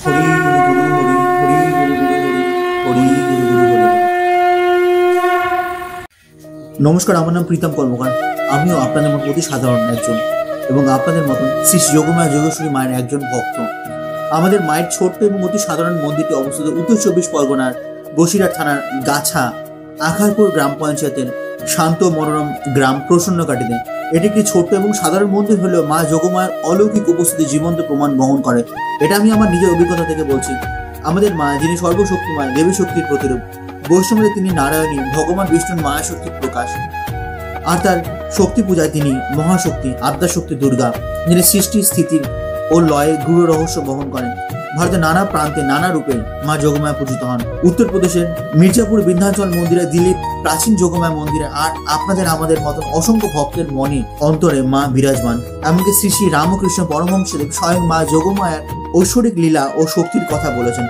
হরি গুরু গুরু হরি, হরি গুরু গুরু হরি, হরি গুরু গুরু হরি। নমস্কার, আমার নাম প্রীতম কর্মকার। আমিও আপনাদের মতো অতি সাধারণ একজন এবং আপনাদের মতন শ্রী যোগমায়া যোগেশ্বরী মায়ের একজন ভক্ত। আমাদের মায়ের ছোট্ট এবং অতি সাধারণ মন্দিরটি অবস্থিত উত্তর চব্বিশ পরগনার বসিরহাট থানার গাছা আখারপুর গ্রাম পঞ্চায়েতের শান্ত মনোরম গ্রাম প্রসন্নকাটিতে। এটি একটি ছোট্ট এবং সাধারণ মন্দির হলেও মা যোগমায়ার অলৌকিক উপস্থিতি জীবন্ত প্রমাণ বহন করে। এটা আমি আমার নিজের অভিজ্ঞতা থেকে বলছি। আমাদের মা, যিনি সর্বশক্তিময় দেবী শক্তির প্রতিরূপ, বৈষ্ণবদের তিনি নারায়ণী, ভগবান বিষ্ণুর মায়া শক্তির প্রকাশ, আর তার শক্তি পূজায় তিনি মহাশক্তি আদ্যাশক্তি দুর্গা, যিনি সৃষ্টি স্থিতির ও লয়ে গূঢ় রহস্য বহন করেন। ভারতের নানা প্রান্তে নানা রূপে মা যোগমায়া পূজিত হন। উত্তরপ্রদেশের মির্জাপুর বিন্ধ্যাচল মন্দিরে, দিল্লির প্রাচীন যোগমায়া মন্দিরে, আর আপনাদের আমাদের মতন অসংখ্য ভক্তের মনে অন্তরে মা বিরাজমান। এমনকি শ্রী শ্রী রামকৃষ্ণ পরমহংসদেব স্বয়ং মা যোগমায়ার ঐশ্বরিক লীলা ও শক্তির কথা বলেছেন।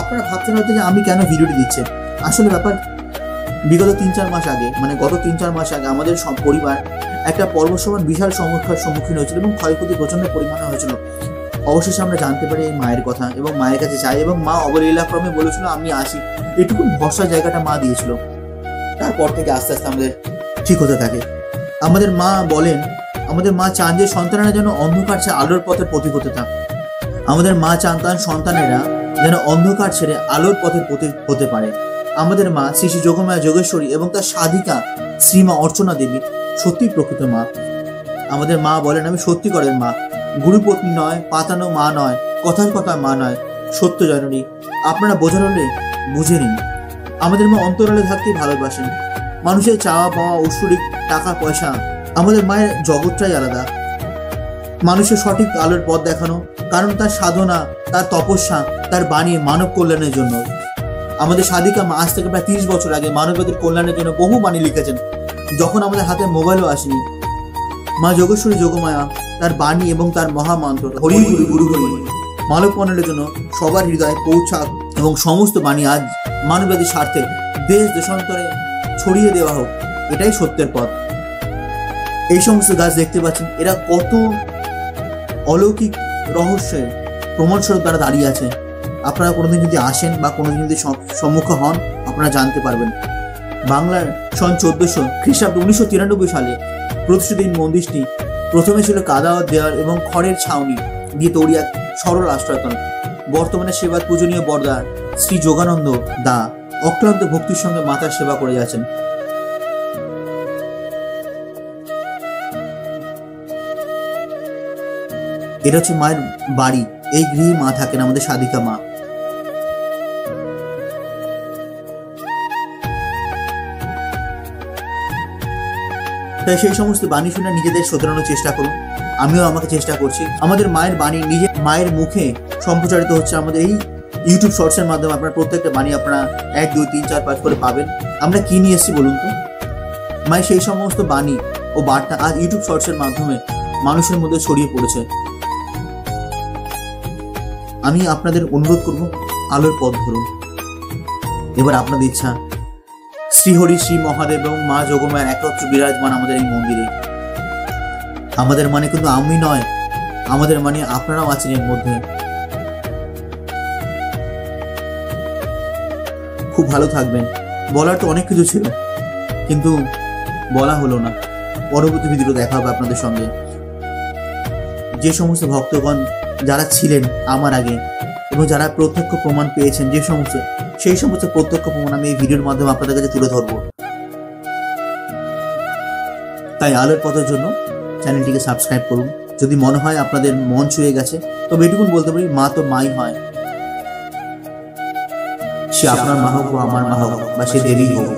আপনারা ভাবছেন হয়তো যে আমি কেন ভিডিওটি দিচ্ছি। আসলে ব্যাপার, বিগত 3-4 মাস আগে, মানে গত 3-4 মাস আগে আমাদের সব পরিবার একটা পর্বত সমান বিশাল সমস্যার সম্মুখীন হয়েছিল এবং ক্ষয়ক্ষতি প্রচন্ড পরিমাণে হয়েছিল। অবশেষে আমরা জানতে পারি এই মায়ের কথা এবং মায়ের কাছে যাই এবং মা অবলীলাক্রমে বলেছিল আমি আসি। এটুকু ভরসা জায়গাটা মা দিয়েছিল। তারপর থেকে আস্তে আস্তে আমাদের ঠিক হতে থাকে। আমাদের মা বলেন, আমাদের মা চান যে সন্তানেরা যেন অন্ধকার ছেড়ে আলোর পথের পথিক হতে থাকে। আমাদের মা চান তার সন্তানেরা যেন অন্ধকার ছেড়ে আলোর পথের পথিক হতে পারে। আমাদের মা শ্রী শ্রী যোগমায়া যোগেশ্বরী এবং তার সাধিকা শ্রীমা অর্চনা দেবী সত্যি প্রকৃত মা। আমাদের মা বলেন, আমি সত্যিকারের মা, গুরুপত্নী নয়, পাতানো মা নয়, কথার কথা মা নয়, সত্য জননী। আপনারা বোঝার হলে বুঝে নিন। আমাদের মা অন্তরালে থাকতেই ভালোবাসেন। মানুষের চাওয়া পাওয়া, ঐশ্বরিক টাকা পয়সা, আমাদের মায়ের জগৎটাই আলাদা। মানুষের সঠিক আলোর পথ দেখানো, কারণ তার সাধনা, তার তপস্যা, তার বাণী মানব কল্যাণের জন্য। আমাদের সাধিকা মা আজ থেকে প্রায় 30 বছর আগে মানবজাতির কল্যাণের জন্য বহু বাণী লিখেছেন, যখন আমাদের হাতে মোবাইলও আসেনি। মা যোগেশ্বরী যোগমায়া তার বাণী এবং তার মহামন্ত্র হরি গুরু গুরু হরি মানব কল্যাণের জন্য সবার হৃদয়ে পৌঁছাক এবং সমস্ত বাণী আজ মানবজাতির স্বার্থে দেশ দেশান্তরে ছড়িয়ে দেওয়া হোক। এটাই সত্যের পথ। এই সমস্ত গাছ দেখতে পাচ্ছেন, এরা কত অলৌকিক রহস্যের প্রমাণস্বরূপ তারা দাঁড়িয়ে আছে। আপনারা কোনোদিন যদি আসেন বা কোনোদিন যদি সম্মুখীন হন, আপনারা জানতে পারবেন। বাংলার সন 1400 খ্রিস্টাব্দ 1993 সালে প্রতিষ্ঠিত এই মন্দিরটি প্রথমে ছিল কাদা দেওয়াল এবং খড়ের ছাউনি দিয়ে তৈরি এক সরল আশ্রয়তন। বর্তমানে সেবাত পূজনীয় বরদার শ্রী যোগানন্দ দা অক্লান্ত ভক্তির সঙ্গে মাতার সেবা করে যাচ্ছেন। এটা হচ্ছে মায়ের বাড়ি। এই গৃহে মা থাকেন, আমাদের সাধিকা মা। তাই সেই সমস্ত বাণী শুনে নিজেদের শোধরানোর চেষ্টা করুন। আমিও আমাকে চেষ্টা করছি। আমাদের মায়ের বাণী নিজে মায়ের মুখে সম্প্রচারিত হচ্ছে আমাদের এই ইউটিউব শর্টসের মাধ্যমে। আপনারা প্রত্যেকটা বাণী আপনারা 1, 2, 3, 4, 5 করে পাবেন। আমরা কি নিয়ে এসেছি বলুন তো? মায়ের সেই সমস্ত বাণী ও বার্তা আজ ইউটিউব শর্টসের মাধ্যমে মানুষের মধ্যে ছড়িয়ে পড়েছে। আমি আপনাদের অনুরোধ করব, আলোর পথ ধরুন। এবার আপনাদের ইচ্ছা। শ্রীহরি শ্রী মহাদেব এবং মা যোগমায়ার একত্র বিরাজমান আমাদের এই মন্দিরে। আমাদের মানে কিন্তু আমি নয়, আমাদের মানে আপনারাও আছেন এর মধ্যে। খুব ভালো থাকবেন। বলার তো অনেক কিছু ছিল, কিন্তু বলা হলো না। পরবর্তী ভিডিও দেখা হবে আপনাদের সঙ্গে। যে সমস্ত ভক্তগণ যারা ছিলেন আমার আগে এবং যারা প্রত্যক্ষ প্রমাণ পেয়েছেন, সেই সমস্ত প্রত্যক্ষ প্রমাণ আমি এই ভিডিওর মাধ্যমে আপনাদের কাছে তুলে ধরবো। তাই আলোর পথের জন্য চ্যানেলটিকে সাবস্ক্রাইব করুন। যদি মনে হয় আপনাদের মন ছুঁয়ে গেছে, তবে এটুকুন বলতে পারি, মা তো মাই হয়। সে আপনার মা হোক বা আমার মা হোক বা সে দেবী হোক।